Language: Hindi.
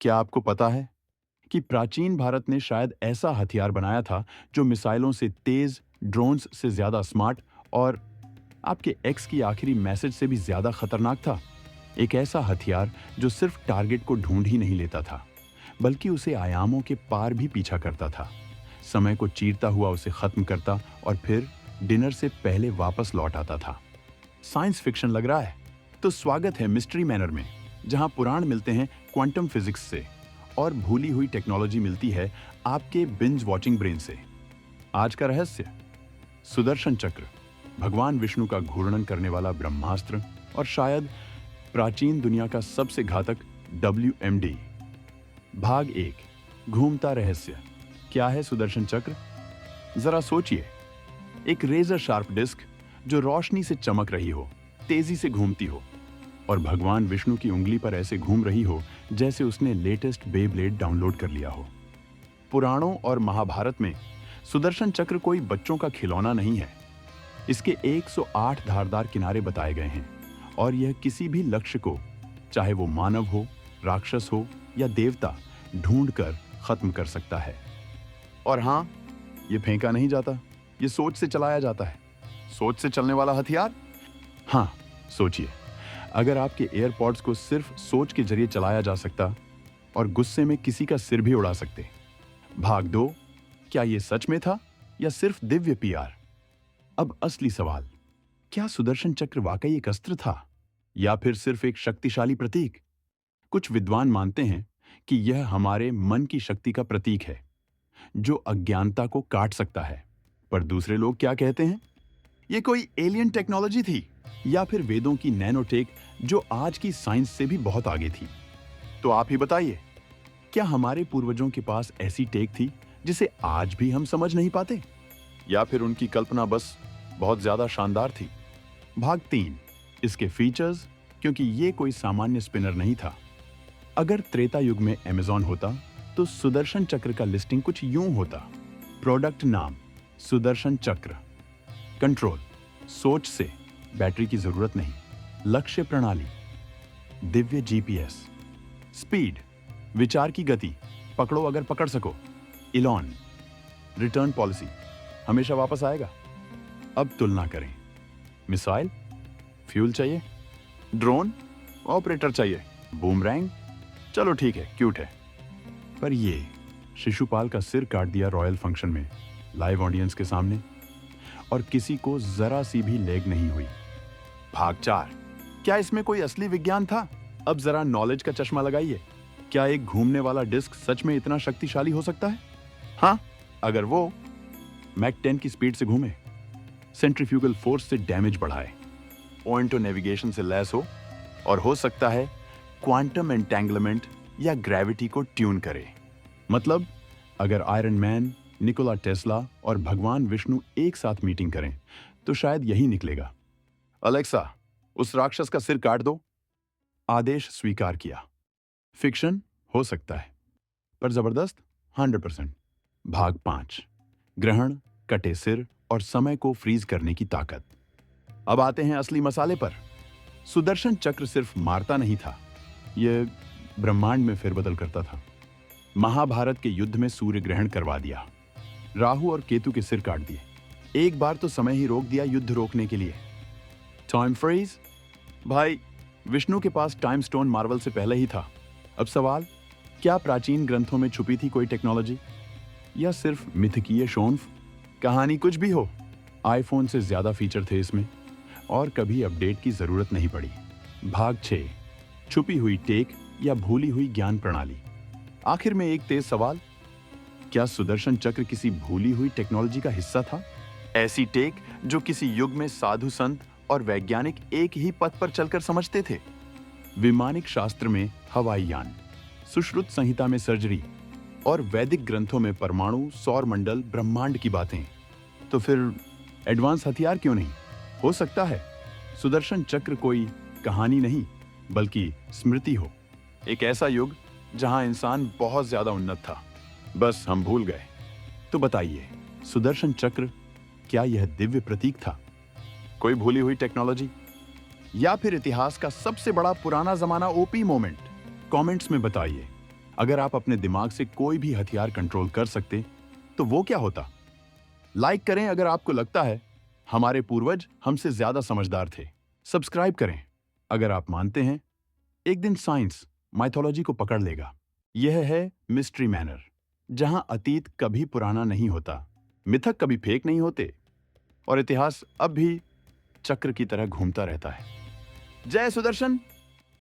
क्या आपको पता है कि प्राचीन भारत ने शायद ऐसा हथियार बनाया था जो मिसाइलों से तेज, ड्रोन्स से ज्यादा स्मार्ट और आपके एक्स की आखिरी मैसेज से भी ज्यादा खतरनाक था? एक ऐसा हथियार जो सिर्फ टारगेट को ढूंढ ही नहीं लेता था, बल्कि उसे आयामों के पार भी पीछा करता था। समय को चीरता हुआ उसे खत्म करता और फिर डिनर से पहले वापस लौट आता था। साइंस फिक्शन लग रहा है? तो स्वागत है मिस्ट्री मैनर में, जहां पुराण मिलते हैं क्वांटम फिजिक्स से और भूली हुई टेक्नोलॉजी मिलती है आपके बिंज वॉचिंग ब्रेन से। आज का रहस्य: सुदर्शन चक्र, भगवान विष्णु का घूर्णन करने वाला ब्रह्मास्त्र और शायद प्राचीन दुनिया का सबसे घातक WMD। भाग 1, घूमता रहस्य। क्या है सुदर्शन चक्र? जरा सोचिए, एक रेजर शार्प डिस्क जो रोशनी से चमक रही हो, तेजी से घूमती हो और भगवान विष्णु की उंगली पर ऐसे घूम रही हो जैसे उसने लेटेस्ट बेब्लेड डाउनलोड कर लिया हो। पुराणों और महाभारत में सुदर्शन चक्र कोई बच्चों का खिलौना नहीं है। इसके 108 धारदार किनारे बताए गए हैं और यह किसी भी लक्ष्य को, चाहे वो मानव हो, राक्षस हो या देवता, ढूंढकर खत्म कर सकता है। और हां, ये फेंका नहीं जाता, ये सोच से चलाया जाता है। सोच से चलने वाला हथियार? हां, सोचिए, अगर आपके एयरपॉड्स को सिर्फ सोच के जरिए चलाया जा सकता और गुस्से में किसी का सिर भी उड़ा सकते। भाग 2, क्या यह सच में था या सिर्फ दिव्य PR? अब असली सवाल: क्या सुदर्शन चक्र वाकई एक अस्त्र था या फिर सिर्फ एक शक्तिशाली प्रतीक? कुछ विद्वान मानते हैं कि यह हमारे मन की शक्ति का प्रतीक है जो अज्ञानता को काट सकता है। पर दूसरे लोग क्या कहते हैं? ये कोई एलियन टेक्नोलॉजी थी या फिर वेदों की नैनोटेक जो आज की साइंस से भी बहुत आगे थी। तो आप ही बताइए, क्या हमारे पूर्वजों के पास ऐसी टेक थी जिसे आज भी हम समझ नहीं पाते, या फिर उनकी कल्पना बस बहुत ज्यादा शानदार थी? भाग 3, इसके फीचर्स, क्योंकि ये कोई सामान्य स्पिनर नहीं था। अगर त्रेता युग में अमेज़न होता तो सुदर्शन चक्र का लिस्टिंग कुछ यूं होता: प्रोडक्ट नाम सुदर्शन चक्र, कंट्रोल सोच से, बैटरी की जरूरत नहीं, लक्ष्य प्रणाली दिव्य GPS, स्पीड विचार की गति, पकड़ो अगर पकड़ सको, इलॉन रिटर्न पॉलिसी, हमेशा वापस आएगा। अब तुलना करें: मिसाइल, फ्यूल चाहिए; ड्रोन, ऑपरेटर चाहिए; बूमरैंग, चलो ठीक है, क्यूट है। पर ये शिशुपाल का सिर काट दिया रॉयल फंक्शन में, लाइव ऑडियंस के सामने, और किसी को जरा सी भी लेग नहीं हुई। भाग 4, क्या इसमें कोई असली विज्ञान था? अब जरा नॉलेज का चश्मा लगाइए। क्या एक घूमने वाला डिस्क सच में इतना शक्तिशाली हो सकता है? हाँ, अगर वो मैक 10 की स्पीड से घूमे, सेंट्रीफ्यूगल फोर्स से डैमेज बढ़ाए, पॉइंट नेविगेशन से लैस हो और हो सकता है क्वांटम एंटेंगलमेंट या ग्रेविटी को ट्यून करे। मतलब अगर आयरन मैन, निकोला टेस्ला और भगवान विष्णु एक साथ मीटिंग करें तो शायद यही निकलेगा। अलेक्सा, उस राक्षस का सिर काट दो। आदेश स्वीकार किया। फिक्शन हो सकता है, पर जबरदस्त 100%। भाग 5, ग्रहण, कटे सिर और समय को फ्रीज करने की ताकत। अब आते हैं असली मसाले पर। सुदर्शन चक्र सिर्फ मारता नहीं था, यह ब्रह्मांड में फेरबदल करता था। महाभारत के युद्ध में सूर्य ग्रहण करवा दिया, राहु और केतु के सिर काट दिए, एक बार तो समय ही रोक दिया युद्ध रोकने के लिए। Time freeze? भाई, विष्णु के पास टाइम स्टोन मार्वल से पहले ही था। अब सवाल, क्या प्राचीन ग्रंथों में छुपी थी कोई टेक्नोलॉजी या सिर्फ मिथकीय शोन्फ? कहानी कुछ भी हो, आईफोन से ज्यादा फीचर थे इसमें और कभी अपडेट की जरूरत नहीं पड़ी। भाग 6, छुपी हुई टेक या भूली हुई ज्ञान प्रणाली। आखिर में एक तेज सवाल: क्या सुदर्शन चक्र किसी भूली हुई टेक्नोलॉजी का हिस्सा था? ऐसी टेक जो किसी युग में साधु संत और वैज्ञानिक एक ही पथ पर चलकर समझते थे। विमानिक शास्त्र में हवाई यान, सुश्रुत संहिता में सर्जरी और वैदिक ग्रंथों में परमाणु, सौर मंडल, ब्रह्मांड की बातें। तो फिर एडवांस हथियार क्यों नहीं? हो सकता है सुदर्शन चक्र कोई कहानी नहीं बल्कि स्मृति हो। एक ऐसा युग जहां इंसान बहुत ज्यादा उन्नत था, बस हम भूल गए। तो बताइए, सुदर्शन चक्र क्या यह दिव्य प्रतीक था, कोई भूली हुई टेक्नोलॉजी, या फिर इतिहास का सबसे बड़ा पुराना जमाना OP मोमेंट? कमेंट्स में बताइए। अगर आप अपने दिमाग से कोई भी हथियार कंट्रोल कर सकते तो वो क्या होता? लाइक करें अगर आपको लगता है हमारे पूर्वज हमसे ज्यादा समझदार थे। सब्सक्राइब करें अगर आप मानते हैं एक दिन साइंस माइथोलॉजी को पकड़ लेगा। यह है मिस्ट्री मैनर, जहां अतीत कभी पुराना नहीं होता, मिथक कभी फेक नहीं होते और इतिहास अब भी चक्र की तरह घूमता रहता है। जय सुदर्शन।